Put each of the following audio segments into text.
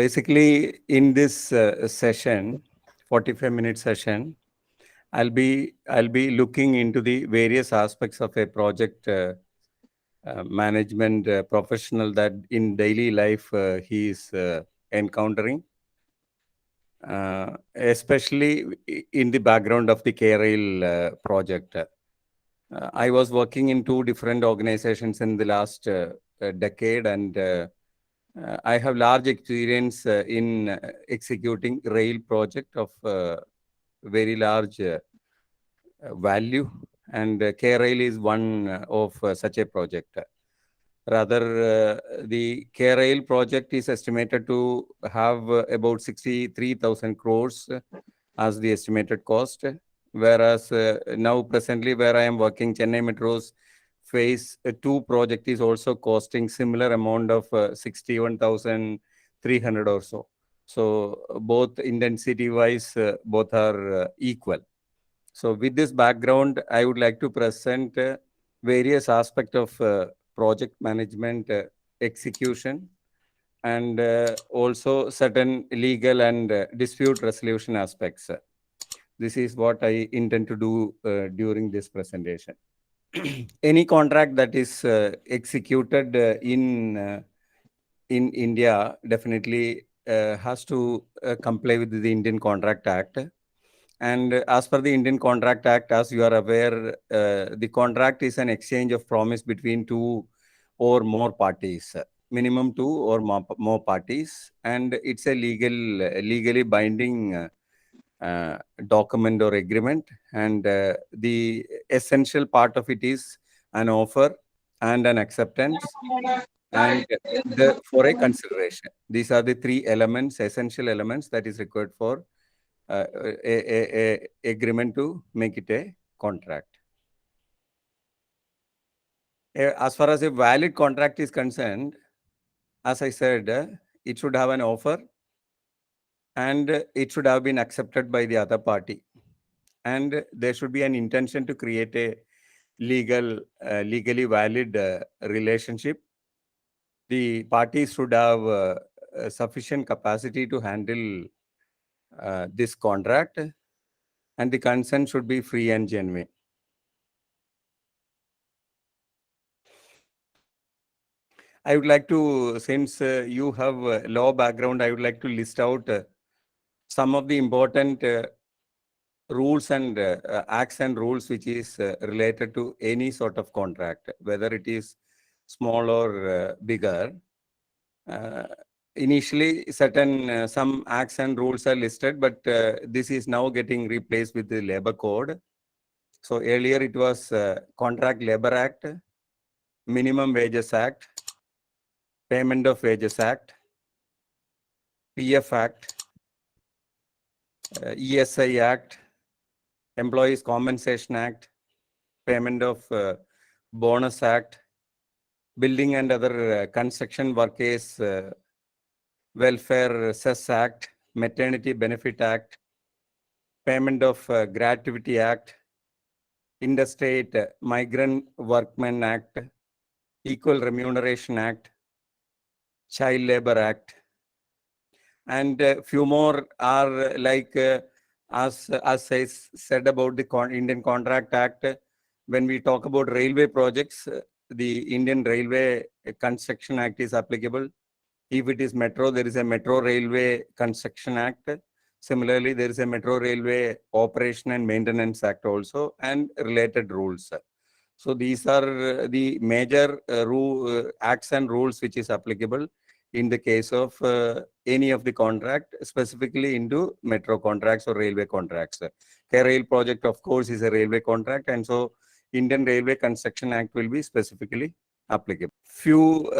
Basically, in this session, 45-minute session, I'll be looking into the various aspects of a project management professional that in daily life he is encountering, especially in the background of the KRail project. I was working in 2 different organizations in the last decade, and I have large experience in executing rail project of very large value, and KRail is one of such a project. Rather, the KRail project is estimated to have about 63,000 crores as the estimated cost, whereas now presently where I am working, Chennai Metro's phase 2 project is also costing similar amount of 61,300 or so. So both intensity wise, both are equal. So with this background, I would like to present various aspects of project management execution, and also certain legal and dispute resolution aspects. This is what I intend to do during this presentation. Any contract that is executed in India definitely has to comply with the Indian Contract Act. And as per the Indian Contract Act, as you are aware, the contract is an exchange of promise between 2 or more parties, minimum 2 or more parties, and it's a legally binding document or agreement, and the essential part of it is an offer and an acceptance and for a consideration. These are the 3 elements, essential elements that is required for a agreement to make it a contract. As far as a valid contract is concerned, as I said, it should have an offer and it should have been accepted by the other party. And there should be an intention to create a legally valid relationship. The parties should have sufficient capacity to handle this contract, and the consent should be free and genuine. I would like to, since you have a law background, I would like to list out some of the important rules and acts and rules which is related to any sort of contract, whether it is small or bigger. Initially, certain some acts and rules are listed, but this is now getting replaced with the Labor Code. So earlier it was Contract Labor Act, Minimum Wages Act, Payment of Wages Act, PF Act, ESI Act, Employees Compensation Act, Payment of Bonus Act, Building and Other Construction Workers Welfare Cess Act, Maternity Benefit Act, Payment of Gratuity Act, Interstate Migrant Workmen Act, Equal Remuneration Act, Child Labor Act, and few more are like as I said about the Indian Contract Act. When we talk about railway projects, the Indian Railway Construction Act is applicable. If it is metro, there is a Metro Railway Construction Act. Similarly, there is a Metro Railway Operation and Maintenance Act also, and related rules. So these are the major acts and rules which is applicable in the case of any of the contract, specifically into metro contracts or railway contracts. KRail project, of course, is a railway contract, and so Indian Railway Construction Act will be specifically applicable. Few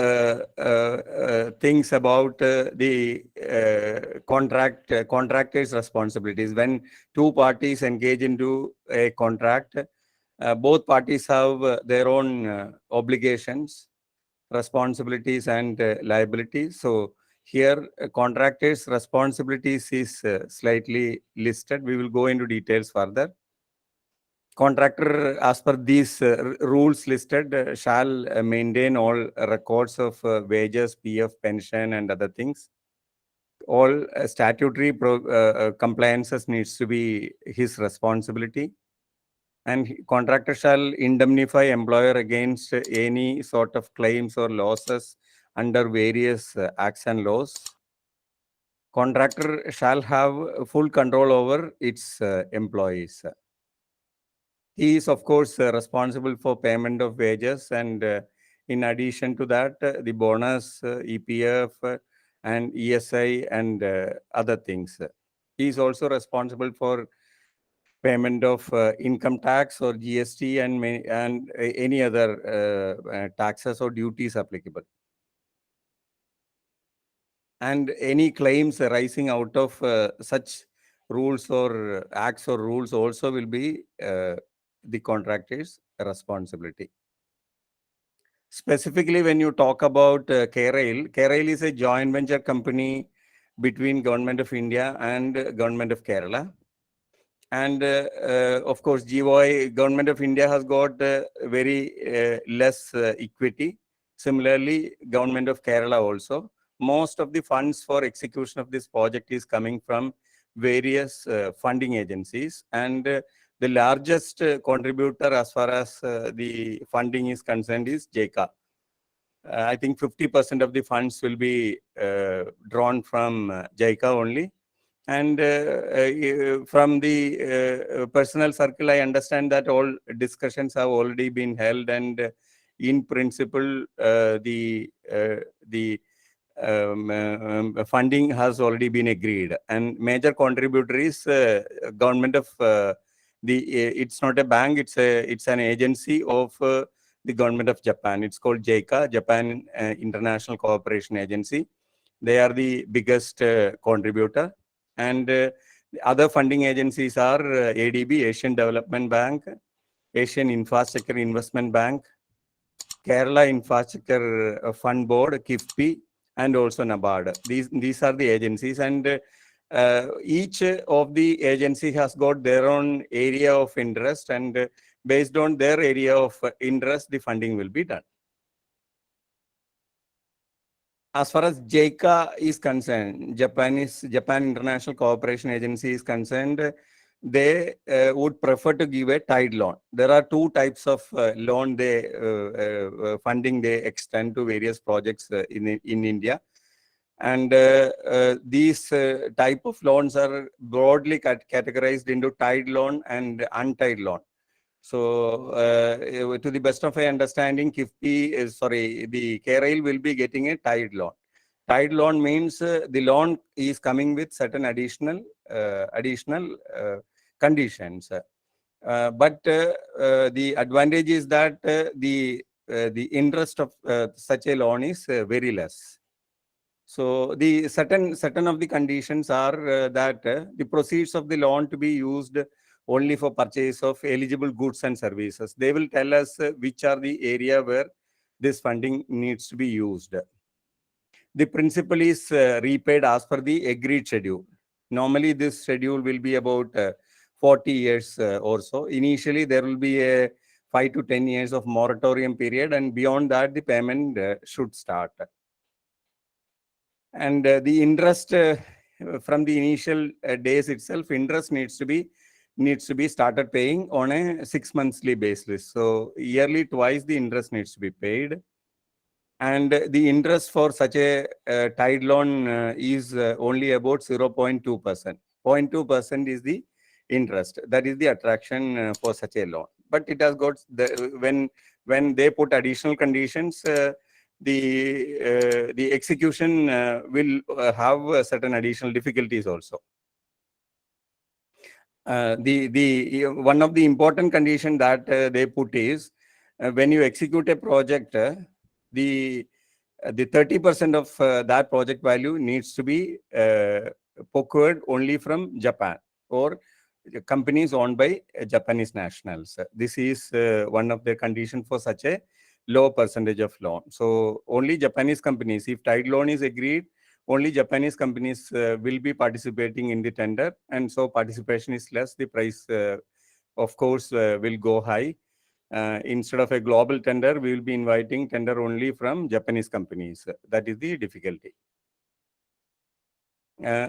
things about the contractor's responsibilities. When 2 parties engage into a contract, both parties have their own obligations, responsibilities, and liabilities. So here, contractor's responsibilities is slightly listed. We will go into details further. Contractor, as per these rules listed, shall maintain all records of wages, PF, pension, and other things. all statutory compliances needs to be his responsibility. And contractor shall indemnify employer against any sort of claims or losses under various acts and laws. Contractor shall have full control over its employees. He is, of course, responsible for payment of wages, and in addition to that, the bonus, EPF, and ESI, and other things. He is also responsible for payment of income tax or GST and any other taxes or duties applicable. And any claims arising out of such rules or acts or rules also will be the contractor's responsibility. Specifically, when you talk about KRail is a joint venture company between Government of India and Government of Kerala. And of course, GOI, Government of India has got very less equity. Similarly, Government of Kerala also. Most of the funds for execution of this project is coming from various funding agencies. And the largest contributor as far as the funding is concerned is JICA. I think 50% of the funds will be drawn from JICA only. And from the personal circle, I understand that all discussions have already been held, and in principle, the funding has already been agreed. And major contributor is government of it's not a bank; it's an agency of the government of Japan. It's called JICA, Japan International Cooperation Agency. They are the biggest contributor. And the other funding agencies are ADB, Asian Development Bank, Asian Infrastructure Investment Bank, Kerala Infrastructure Fund Board, KIFBI, and also NABARD. These are the agencies, and each of the agency has got their own area of interest, and based on their area of interest, the funding will be done. As far as JICA is concerned, Japan International Cooperation Agency is concerned, they would prefer to give a tied loan. There are two types of loan funding they extend to various projects in India. And these type of loans are broadly categorized into tied loan and untied loan. So, to the best of my understanding, the KRail will be getting a tied loan. Tied loan means the loan is coming with certain additional conditions. But the advantage is that the interest of such a loan is very less. So the certain of the conditions are that the proceeds of the loan to be used only for purchase of eligible goods and services. They will tell us which are the area where this funding needs to be used. The principal is repaid as per the agreed schedule. Normally, this schedule will be about 40 years or so. Initially, there will be a 5 to 10 years of moratorium period, and beyond that, the payment should start. And the interest from the initial days itself, interest needs to be started paying on a 6 monthly basis. So yearly twice the interest needs to be paid. And the interest for such a tied loan is only about 0.2%. 0.2% is the interest. That is the attraction for such a loan. But it has got when they put additional conditions, the execution will have certain additional difficulties also. One of the important condition that they put is when you execute a project, the 30% of that project value needs to be procured only from Japan or companies owned by Japanese nationals. This is one of the conditions for such a low percentage of loan. So only Japanese companies, if tied loan is agreed, only Japanese companies will be participating in the tender, and so participation is less. The price, of course, will go high. Instead of a global tender, we will be inviting tender only from Japanese companies. That is the difficulty.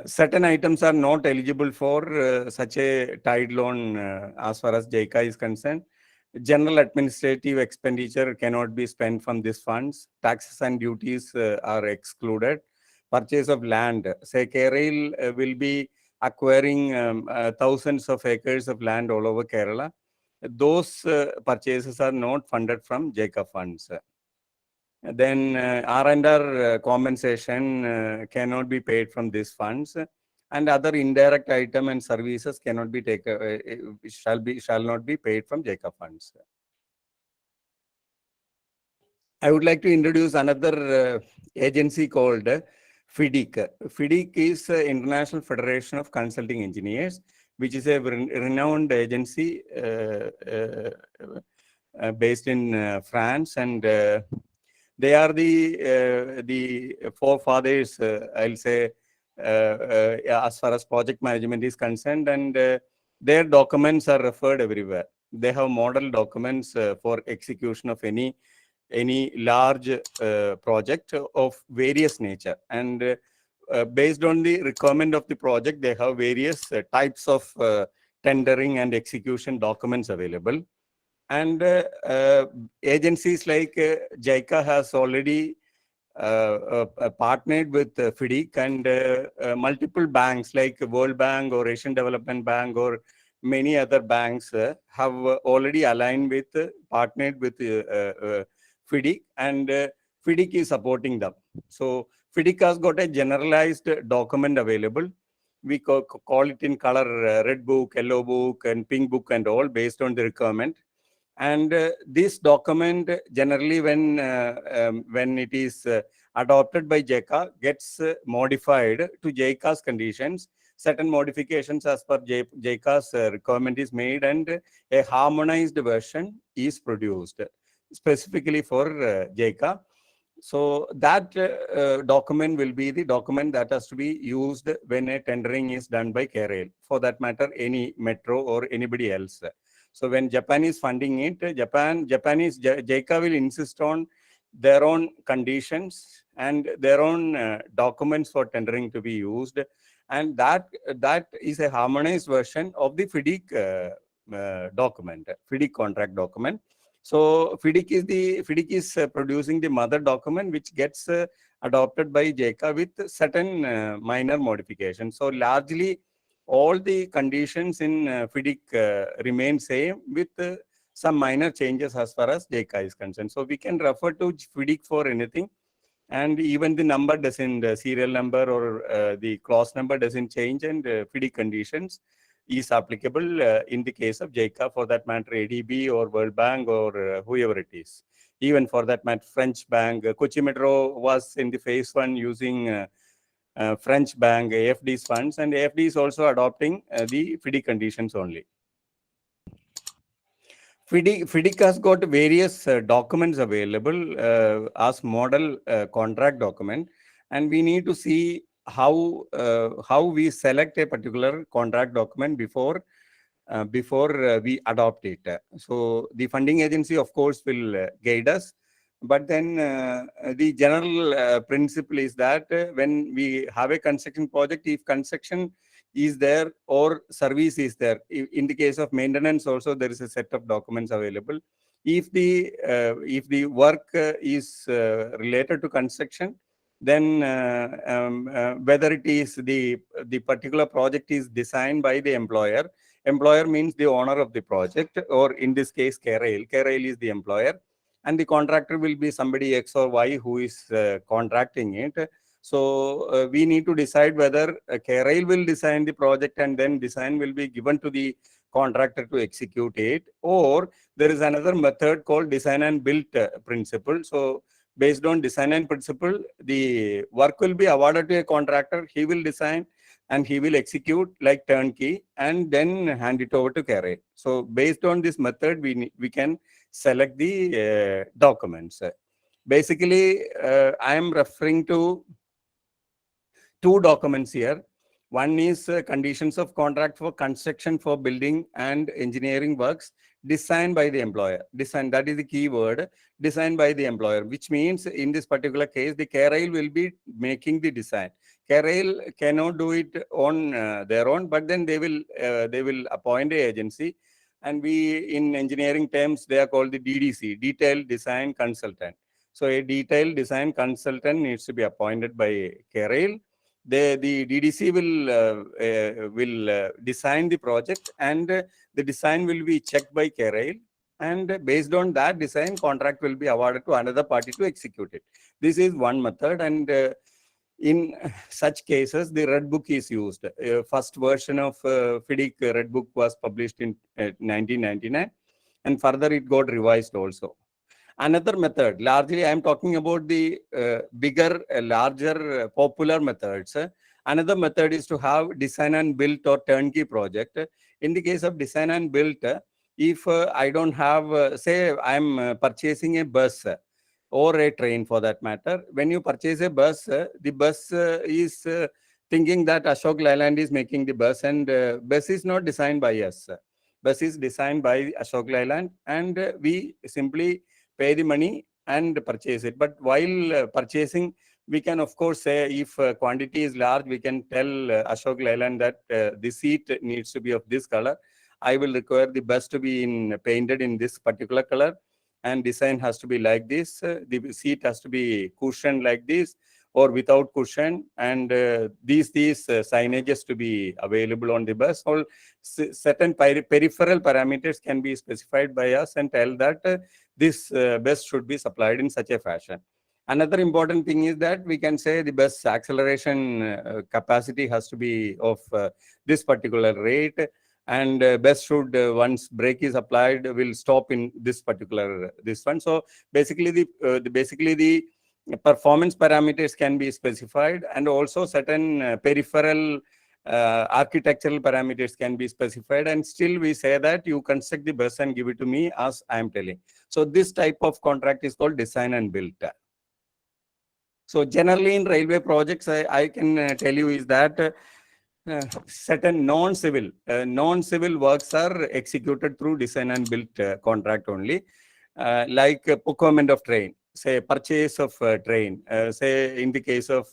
Certain items are not eligible for such a tied loan as far as JICA is concerned. General administrative expenditure cannot be spent from these funds. Taxes and duties are excluded. Purchase of land. Say Kerala will be acquiring thousands of acres of land all over Kerala. Those purchases are not funded from JICA funds. Then R&R compensation cannot be paid from these funds, and other indirect item and services cannot be taken, shall not be paid from JICA funds. I would like to introduce another agency called FIDIC. FIDIC is International Federation of Consulting Engineers, which is a renowned agency based in France, and they are the forefathers, I'll say, as far as project management is concerned, and their documents are referred everywhere. They have model documents for execution of any large project of various nature, and based on the requirement of the project, they have various types of tendering and execution documents available. And agencies like JICA has already partnered with FIDIC, and multiple banks like World Bank or Asian Development Bank or many other banks have already aligned with, partnered with FIDIC, and FIDIC is supporting them. So FIDIC has got a generalized document available. We call it in color red book, yellow book, and pink book, and all based on the requirement. And this document generally, when it is adopted by JICA, gets modified to JICA's conditions. Certain modifications as per JICA's requirement is made, and a harmonized version is produced specifically for JICA. So that document will be the document that has to be used when a tendering is done by Kerala. For that matter, any metro or anybody else. So when Japan is funding it, JICA will insist on their own conditions and their own documents for tendering to be used, and that is a harmonized version of the FIDIC document, FIDIC contract document. So FIDIC is producing the mother document, which gets adopted by JICA with certain minor modifications. So largely, all the conditions in FIDIC remain same with some minor changes as far as JICA is concerned. So we can refer to FIDIC for anything, and even the number doesn't, serial number or the clause number doesn't change, and FIDIC conditions is applicable in the case of JICA, for that matter, ADB or World Bank or whoever it is. Even for that matter, French bank, Cochin Metro was in the phase 1 using French bank, AFD's funds, and AFD is also adopting the FIDIC conditions only. FIDIC has got various documents available as model contract document, and we need to see how we select a particular contract document before we adopt it. So the funding agency, of course, will guide us. But then the general principle is that when we have a construction project, if construction is there or service is there, in the case of maintenance also, there is a set of documents available. If the work is related to construction, then whether it is the particular project is designed by the employer means the owner of the project, or in this case, Kerala is the employer, and the contractor will be somebody X or Y who is contracting it. So we need to decide whether Kerala will design the project and then design will be given to the contractor to execute it, or there is another method called design and build principle. So based on design and principle, the work will be awarded to a contractor. He will design and he will execute like turnkey and then hand it over to Kerala. So based on this method, we can select the documents. Basically, I am referring to two documents here. One is conditions of contract for construction for building and engineering works designed by the employer. Design, that is the key word, designed by the employer, which means in this particular case, the Kerala will be making the design. CARAIL cannot do it on their own, but then they will appoint an agency, and in engineering terms, they are called the DDC, Detailed Design Consultant. So a detailed design consultant needs to be appointed by CARAIL. The DDC will design the project, and the design will be checked by CARAIL. And based on that design, contract will be awarded to another party to execute it. This is one method, and in such cases, the Red Book is used. First version of FIDIC Red Book was published in 1999, and further it got revised also. Another method, largely I am talking about the bigger, larger, popular methods. Another method is to have design and build or turnkey project. In the case of design and build, if I don't have, say I am purchasing a bus or a train for that matter. When you purchase a bus, the bus is thinking that Ashok Leyland is making the bus, and bus is not designed by us. Bus is designed by Ashok Leyland, and we simply pay the money and purchase it. But while purchasing, we can of course say, if quantity is large, we can tell Ashok Leyland that the seat needs to be of this color. I will require the bus to be painted in this particular color, and design has to be like this. The seat has to be cushioned like this or without cushion, and these signages to be available on the bus. All certain peripheral parameters can be specified by us and tell that this bus should be supplied in such a fashion. Another important thing is that we can say the bus acceleration capacity has to be of this particular rate, and bus should, once brake is applied, will stop in this particular this one. So basically the performance parameters can be specified, and also certain peripheral architectural parameters can be specified, and still we say that you construct the bus and give it to me as I am telling. So this type of contract is called design and build. So generally in railway projects, I can tell you is that certain non-civil works are executed through design and build contract only, like procurement of train, say purchase of train, say in the case of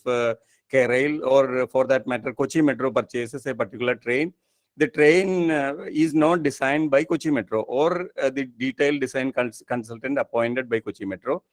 KRail, or for that matter Kochi Metro purchases a particular train. The train is not designed by Kochi Metro or the detailed design consultant appointed by Kochi Metro.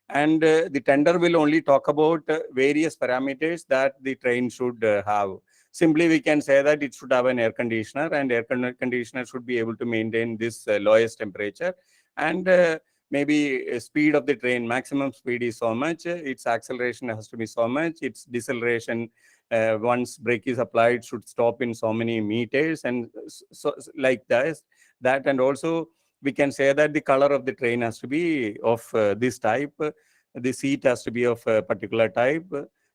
And the tender will only talk about various parameters that the train should have. Simply, we can say that it should have an air conditioner, and air conditioner should be able to maintain this lowest temperature. And maybe speed of the train, maximum speed is so much, its acceleration has to be so much, its deceleration, once brake is applied, should stop in so many meters, and so like that. And also, we can say that the color of the train has to be of this type. The seat has to be of a particular type.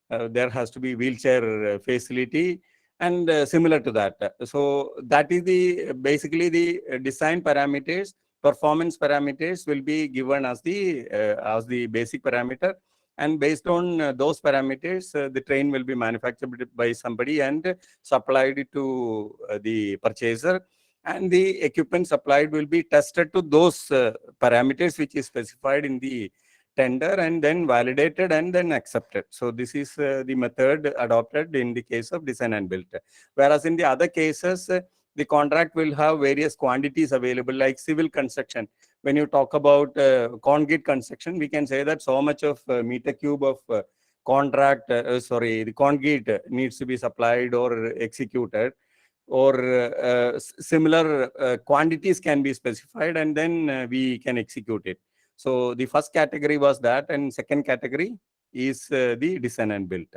There has to be wheelchair facility, and similar to that. So that is basically the design parameters. Performance parameters will be given as the basic parameter, and based on those parameters, the train will be manufactured by somebody and supplied to the purchaser. And the equipment supplied will be tested to those parameters which is specified in the tender, and then validated and then accepted. So this is the method adopted in the case of design and build. Whereas in the other cases, the contract will have various quantities available, like civil construction. When you talk about concrete construction, we can say that so much of meter cube of the concrete needs to be supplied or executed, or similar quantities can be specified, and then we can execute it. So the first category was that, and second category is the design and build.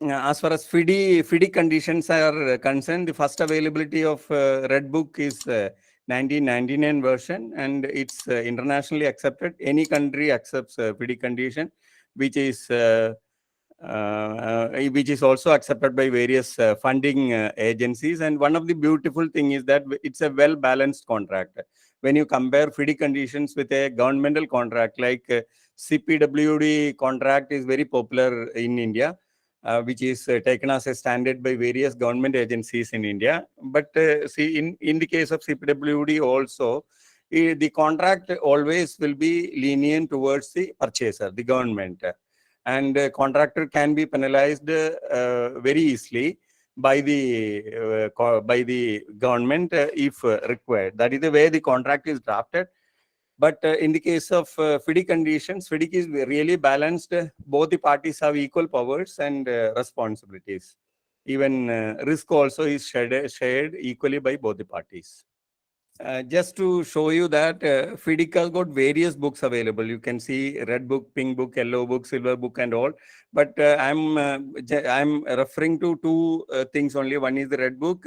As far as FIDIC conditions are concerned, the first availability of Red Book is 1999 version, and it's internationally accepted. Any country accepts FIDIC condition, which is also accepted by various funding agencies. And one of the beautiful thing is that it's a well-balanced contract. When you compare FIDIC conditions with a governmental contract, like CPWD contract is very popular in India, which is taken as a standard by various government agencies in India. But see, in the case of CPWD also, the contract always will be lenient towards the purchaser, the government. and contractor can be penalized very easily by the government if required. That is the way the contract is drafted. But in the case of FIDIC conditions, FIDIC is really balanced. Both the parties have equal powers and responsibilities. Even risk also is shared equally by both the parties. Just to show you that FIDIC has got various books available. You can see red book, pink book, yellow book, silver book, and all. But I'm referring to two things only. One is the red book,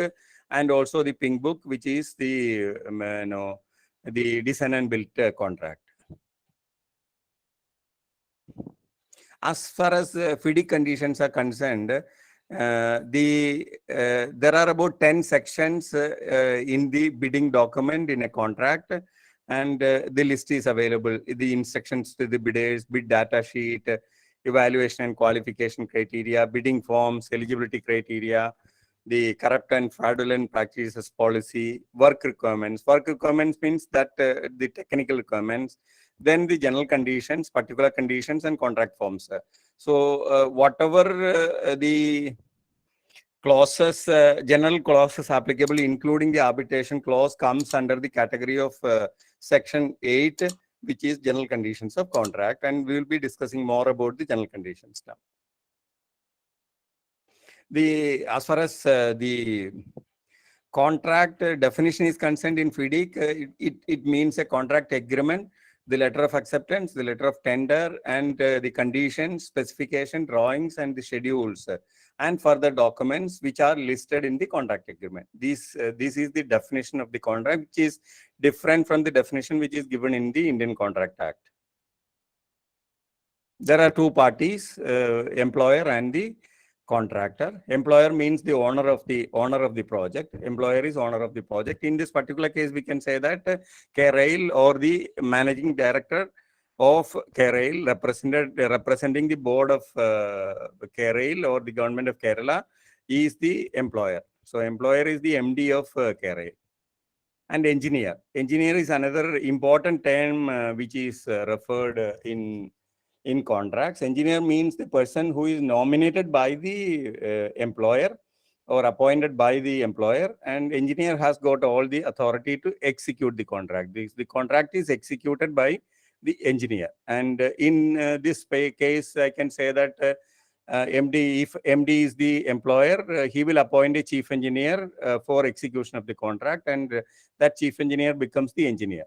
and also the pink book, which is the the design and build contract. As far as FIDIC conditions are concerned, there are about 10 sections in the bidding document in a contract, and the list is available. The instructions to the bidders, bid data sheet, evaluation and qualification criteria, bidding forms, eligibility criteria, the corrupt and fraudulent practices policy, work requirements. Work requirements means that the technical requirements, then the general conditions, particular conditions, and contract forms. So whatever the clauses, general clauses applicable, including the arbitration clause, comes under the category of Section 8, which is general conditions of contract. And we will be discussing more about the general conditions now. As far as the contract definition is concerned in FIDIC, it means a contract agreement, the letter of acceptance, the letter of tender, and the conditions, specification, drawings, and the schedules, and further documents which are listed in the contract agreement. This is the definition of the contract, which is different from the definition which is given in the Indian Contract Act. There are two parties, employer and the contractor. Employer means the owner of the project. Employer is owner of the project. In this particular case, we can say that KRail or the managing director of KRail, representing the board of KRail or the government of Kerala, is the employer. So employer is the MD of KRail. And engineer. Engineer is another important term which is referred in contracts. Engineer means the person who is nominated by the employer or appointed by the employer, and engineer has got all the authority to execute the contract. The contract is executed by the engineer. And in this case, I can say that MD, if MD is the employer, he will appoint a chief engineer for execution of the contract, and that chief engineer becomes the engineer.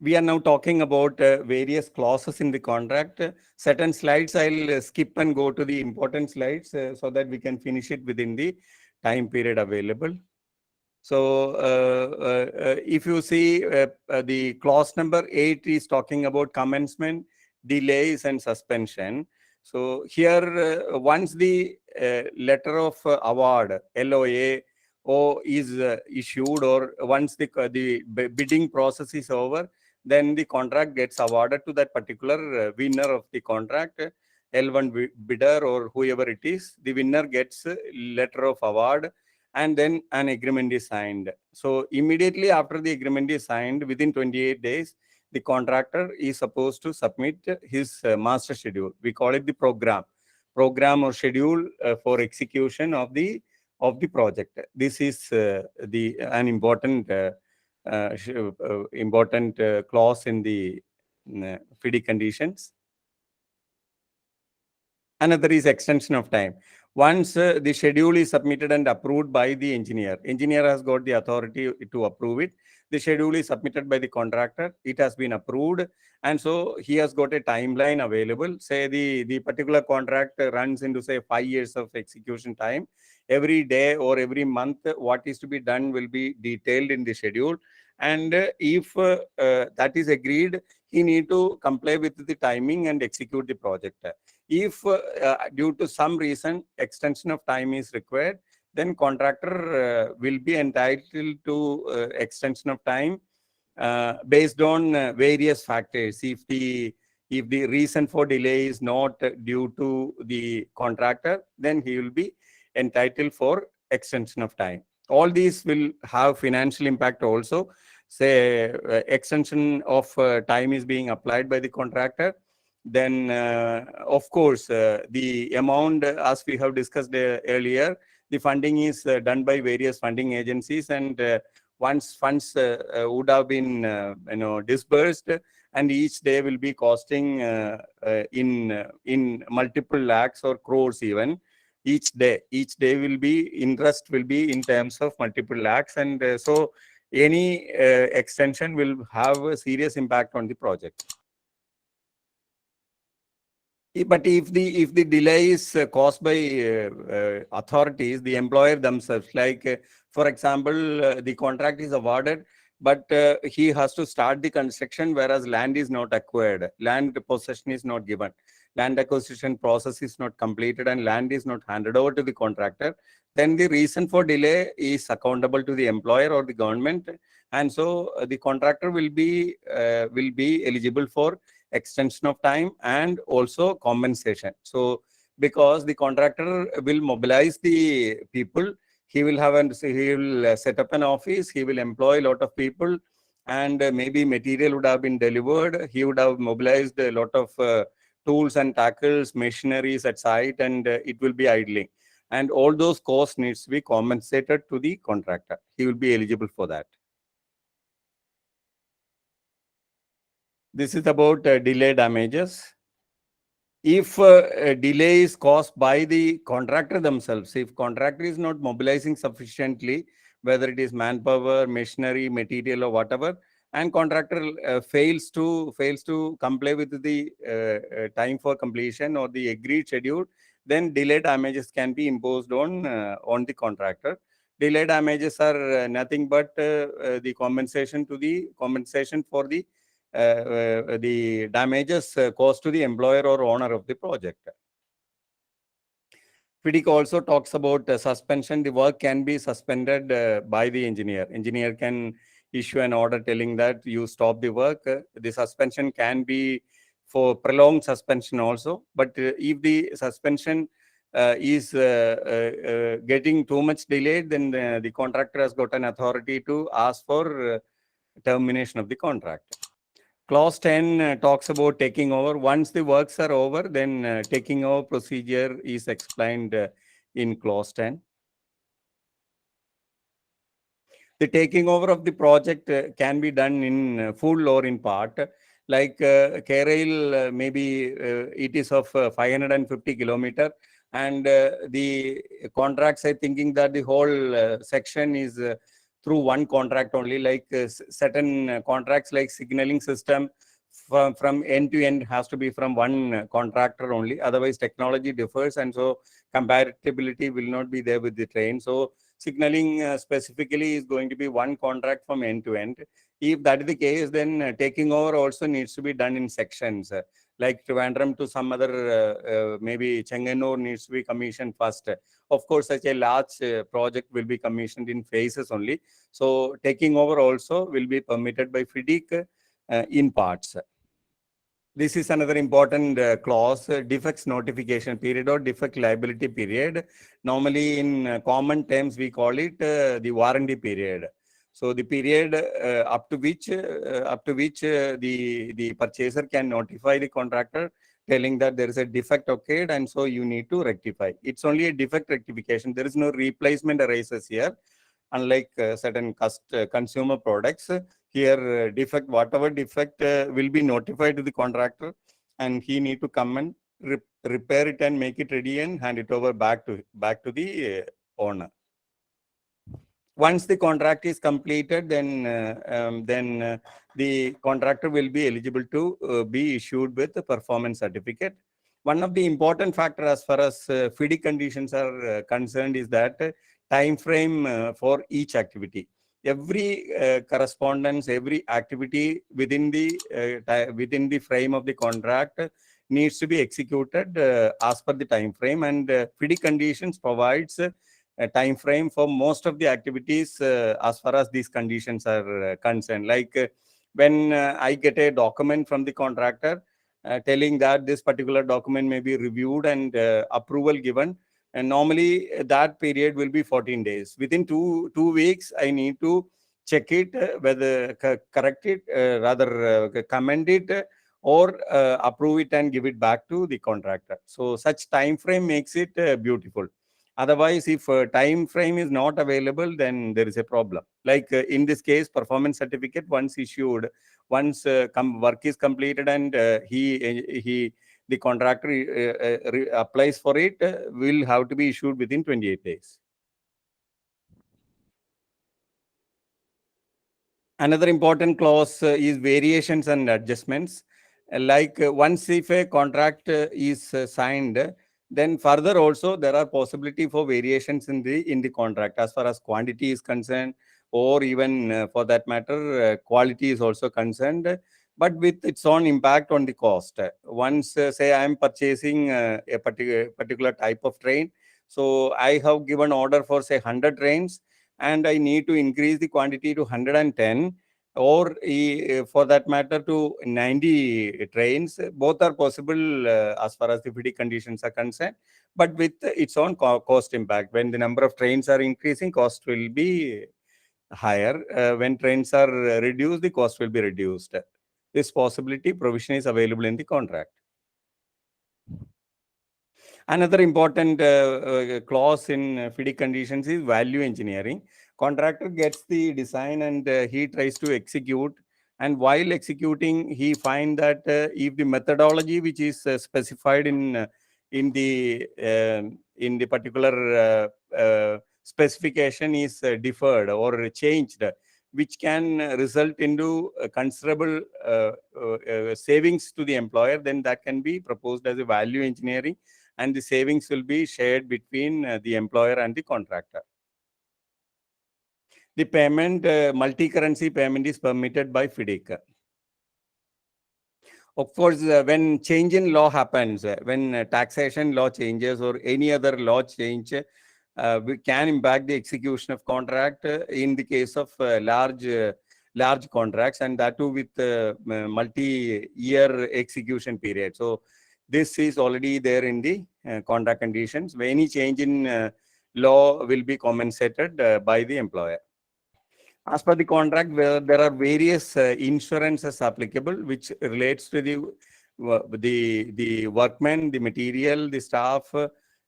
We are now talking about various clauses in the contract. Certain slides I'll skip and go to the important slides so that we can finish it within the time period available. So if you see the clause number 8 is talking about commencement, delays, and suspension. So here, once the letter of award, LOA, is issued, or once the bidding process is over, then the contract gets awarded to that particular winner of the contract, L1 bidder or whoever it is. The winner gets a letter of award, and then an agreement is signed. So immediately after the agreement is signed, within 28 days, the contractor is supposed to submit his master schedule. We call it the program or schedule for execution of the project. This is an important clause in the FIDIC conditions. Another is extension of time. Once the schedule is submitted and approved by the engineer has got the authority to approve it. The schedule is submitted by the contractor. It has been approved, and so he has got a timeline available. Say the particular contract runs into, say, 5 years of execution time. Every day or every month, what is to be done will be detailed in the schedule. And if that is agreed, he need to comply with the timing and execute the project. If due to some reason extension of time is required, then contractor will be entitled to extension of time based on various factors. If the reason for delay is not due to the contractor, then he will be entitled for extension of time. All these will have financial impact also. Say extension of time is being applied by the contractor. Then, of course, the amount, as we have discussed earlier, the funding is done by various funding agencies, and once funds would have been disbursed, and each day will be costing in multiple lakhs or crores even. Each day will be, interest will be in terms of multiple lakhs, and so any extension will have a serious impact on the project. But if the delay is caused by authorities, the employer themselves, like for example, the contract is awarded, but he has to start the construction, whereas land is not acquired, land possession is not given, land acquisition process is not completed, and land is not handed over to the contractor, then the reason for delay is accountable to the employer or the government, and so the contractor will be eligible for extension of time and also compensation. So because the contractor will mobilize the people, he will set up an office, he will employ a lot of people, and maybe material would have been delivered, he would have mobilized a lot of tools and tackles, machineries at site, and it will be idling, and all those costs needs to be compensated to the contractor. He will be eligible for that. This is about delay damages. If a delay is caused by the contractor themselves, if contractor is not mobilizing sufficiently, whether it is manpower, machinery, material, or whatever, and contractor fails to comply with the time for completion or the agreed schedule, then delay damages can be imposed on the contractor. Delay damages are nothing but the compensation for the damages caused to the employer or owner of the project. FIDIC also talks about suspension. The work can be suspended by the engineer. Engineer can issue an order telling that you stop the work. The suspension can be for prolonged suspension also. But if the suspension is getting too much delayed, then the contractor has got an authority to ask for termination of the contract. Clause 10 talks about taking over. Once the works are over, then taking over procedure is explained in clause 10. The taking over of the project can be done in full or in part. Like Kerala, maybe it is of 550 kilometer, and the contracts are thinking that the whole section is through one contract only, like certain contracts like signaling system from end to end has to be from one contractor only. Otherwise, technology differs, and so compatibility will not be there with the train. So signaling specifically is going to be one contract from end to end. If that is the case, then taking over also needs to be done in sections. Like Trivandrum to some other, maybe Chennai needs to be commissioned first. Of course, such a large project will be commissioned in phases only. So taking over also will be permitted by FIDIC in parts. This is another important clause, defects notification period or defect liability period. Normally in common terms, we call it the warranty period. So the period up to which the purchaser can notify the contractor telling that there is a defect occurred and so you need to rectify. It's only a defect rectification. There is no replacement arises here. Unlike certain consumer products, here defect, whatever defect will be notified to the contractor, and he need to come and repair it and make it ready and hand it over back to the owner. Once the contract is completed, then the contractor will be eligible to be issued with a performance certificate. One of the important factors as far as FIDIC conditions are concerned is that time frame for each activity. Every correspondence, every activity within the frame of the contract needs to be executed as per the time frame, and FIDIC conditions provides a time frame for most of the activities as far as these conditions are concerned. Like when I get a document from the contractor telling that this particular document may be reviewed and approval given, and normally that period will be 14 days. Within two weeks, I need to check it, whether correct it, rather commend it, or approve it and give it back to the contractor. So such time frame makes it beautiful. Otherwise, if time frame is not available, then there is a problem. Like in this case, performance certificate once issued, once work is completed and the contractor applies for it, will have to be issued within 28 days. Another important clause is variations and adjustments. Like once if a contract is signed, then further also there are possibility for variations in the contract as far as quantity is concerned, or even for that matter quality is also concerned, but with its own impact on the cost. Once say I am purchasing a particular type of train, so I have given order for say 100 trains, and I need to increase the quantity to 110, or for that matter to 90 trains. Both are possible as far as the FIDIC conditions are concerned, but with its own cost impact. When the number of trains are increasing, cost will be higher. When trains are reduced, the cost will be reduced. This possibility provision is available in the contract. Another important clause in FIDIC conditions is value engineering. Contractor gets the design and he tries to execute. And while executing, he finds that if the methodology which is specified in the particular specification is deferred or changed, which can result into considerable savings to the employer, then that can be proposed as a value engineering, and the savings will be shared between the employer and the contractor. The payment, multi-currency payment is permitted by FIDIC. Of course, when change in law happens, when taxation law changes or any other law change, we can impact the execution of contract in the case of large contracts, and that too with multi-year execution period. So this is already there in the contract conditions. Where any change in law will be compensated by the employer. As per the contract, where there are various insurances applicable, which relates to the workmen, the material, the staff,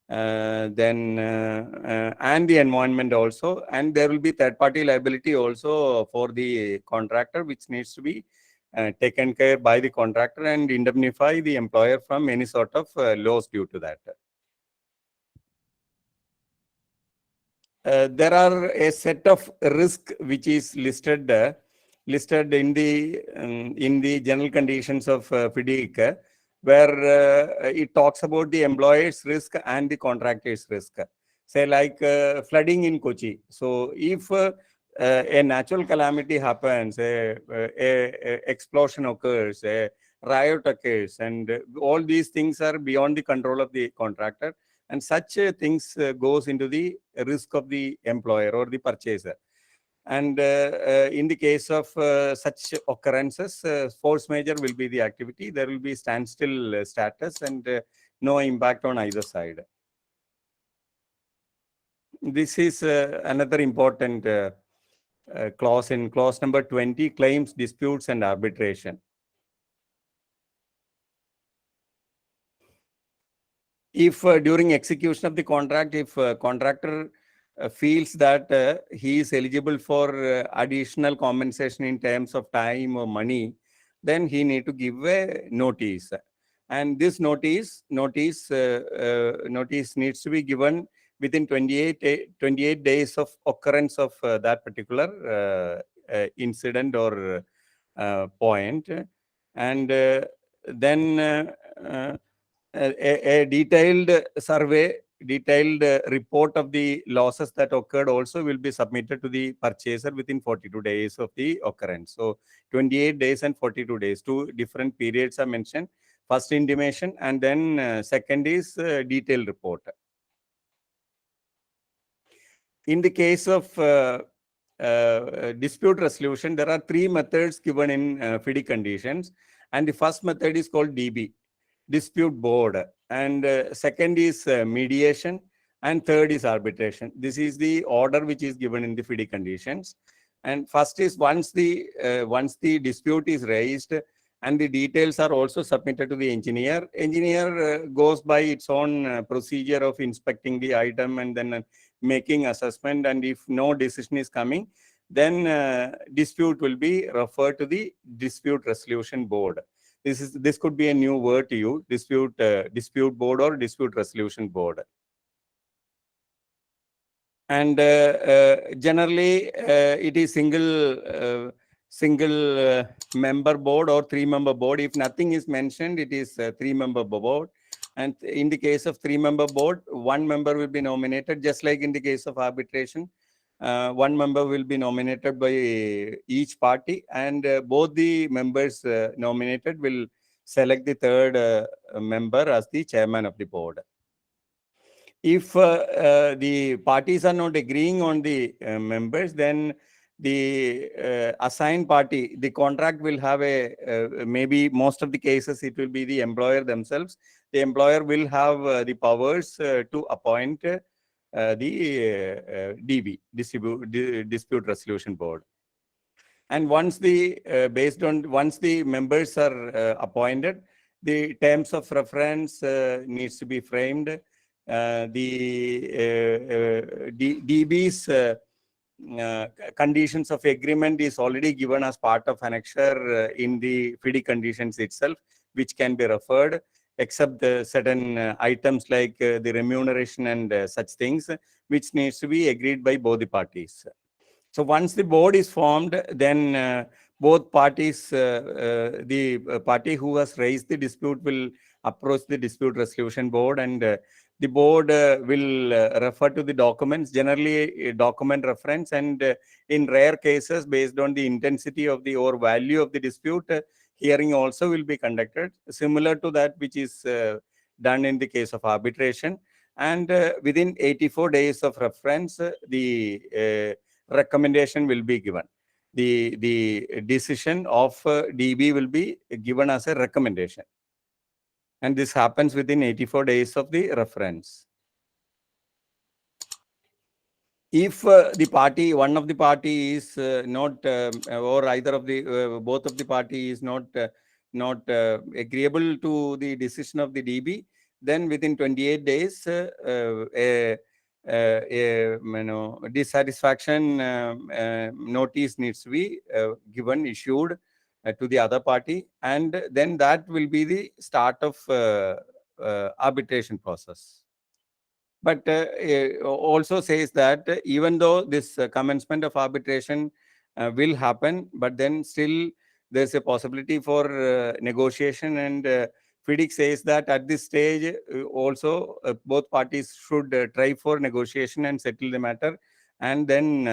then and the environment also, and there will be third-party liability also for the contractor, which needs to be taken care by the contractor and indemnify the employer from any sort of loss due to that. There are a set of risk which is listed in the general conditions of FIDIC, where it talks about the employer's risk and the contractor's risk. Say like flooding in Kochi. So if a natural calamity happens, a explosion occurs, a riot occurs, and all these things are beyond the control of the contractor, and such things goes into the risk of the employer or the purchaser. And in the case of such occurrences, force majeure will be the activity. There will be standstill status and no impact on either side. This is another important clause in clause number 20, claims, disputes, and arbitration. If during execution of the contract, if contractor feels that he is eligible for additional compensation in terms of time or money, then he need to give a notice. And this notice needs to be given within 28 days of occurrence of that particular incident or point. And then a detailed survey, detailed report of the losses that occurred also will be submitted to the purchaser within 42 days of the occurrence. So 28 days and 42 days, two different periods are mentioned. First intimation, and then second is detailed report. In the case of dispute resolution, there are three methods given in FIDIC conditions, and the first method is called DB, dispute board, and second is mediation, and third is arbitration. This is the order which is given in the FIDIC conditions. And first is once the dispute is raised and the details are also submitted to the engineer. Engineer goes by its own procedure of inspecting the item and then making assessment, and if no decision is coming, then dispute will be referred to the dispute resolution board. This could be a new word to you, dispute board or dispute resolution board. And generally it is single member board or 3-member board. If nothing is mentioned, it is a 3-member board. And in the case of 3-member board, 1 member will be nominated, just like in the case of arbitration. 1 member will be nominated by each party, and both the members nominated will select the 3rd member as the chairman of the board. If the parties are not agreeing on the members, then the assigned party, the contract will have maybe most of the cases it will be the employer themselves. The employer will have the powers to appoint the DB, Dispute Resolution Board. And once the once the members are appointed, the terms of reference needs to be framed. The DB's conditions of agreement is already given as part of annexure in the FIDIC conditions itself, which can be referred, except certain items like the remuneration and such things, which needs to be agreed by both the parties. So once the board is formed, then both parties, the party who has raised the dispute will approach the dispute resolution board, and the board will refer to the documents, generally a document reference, and in rare cases, based on the intensity of the or value of the dispute, hearing also will be conducted, similar to that which is done in the case of arbitration. And within 84 days of reference, the recommendation will be given. The decision of DB will be given as a recommendation. And this happens within 84 days of the reference. If the party, one of the party is not, or either of the, both of the party is not agreeable to the decision of the DB, then within 28 days, dissatisfaction notice needs to be issued to the other party, and then that will be the start of arbitration process. But also says that even though this commencement of arbitration will happen, but then still there's a possibility for negotiation, and FIDIC says that at this stage also both parties should try for negotiation and settle the matter, and then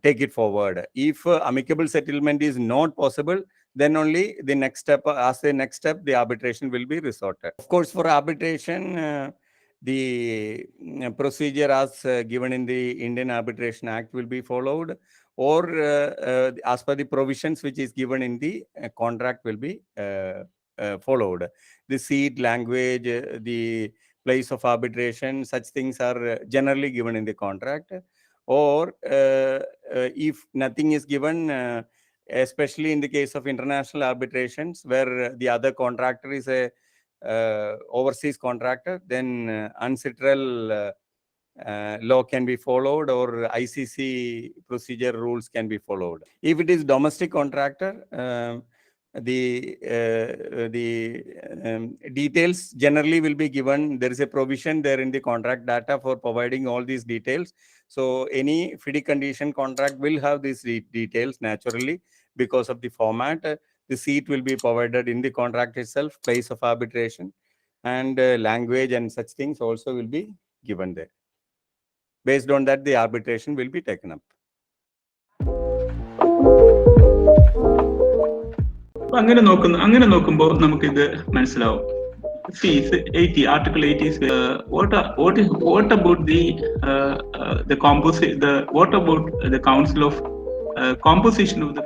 take it forward. If amicable settlement is not possible, then only the next step, the arbitration will be resorted. Of course, for arbitration, the procedure as given in the Indian Arbitration Act will be followed, or as per the provisions which is given in the contract will be followed. The seat, language, the place of arbitration, such things are generally given in the contract. Or if nothing is given, especially in the case of international arbitrations where the other contractor is a overseas contractor, then UNCITRAL law can be followed, or ICC procedure rules can be followed. If it is domestic contractor, the details generally will be given. There is a provision there in the contract data for providing all these details. So any FIDIC condition contract will have these details naturally because of the format. The seat will be provided in the contract itself, place of arbitration, and language and such things also will be given there. Based on that, the arbitration will be taken up. അങ്ങനെ നോക്കുമ്പോൾ നമുക്ക് ഇത് മനസ്സിലാവും. See, 80 Article 80 is what about the composition? What about the Council of composition of the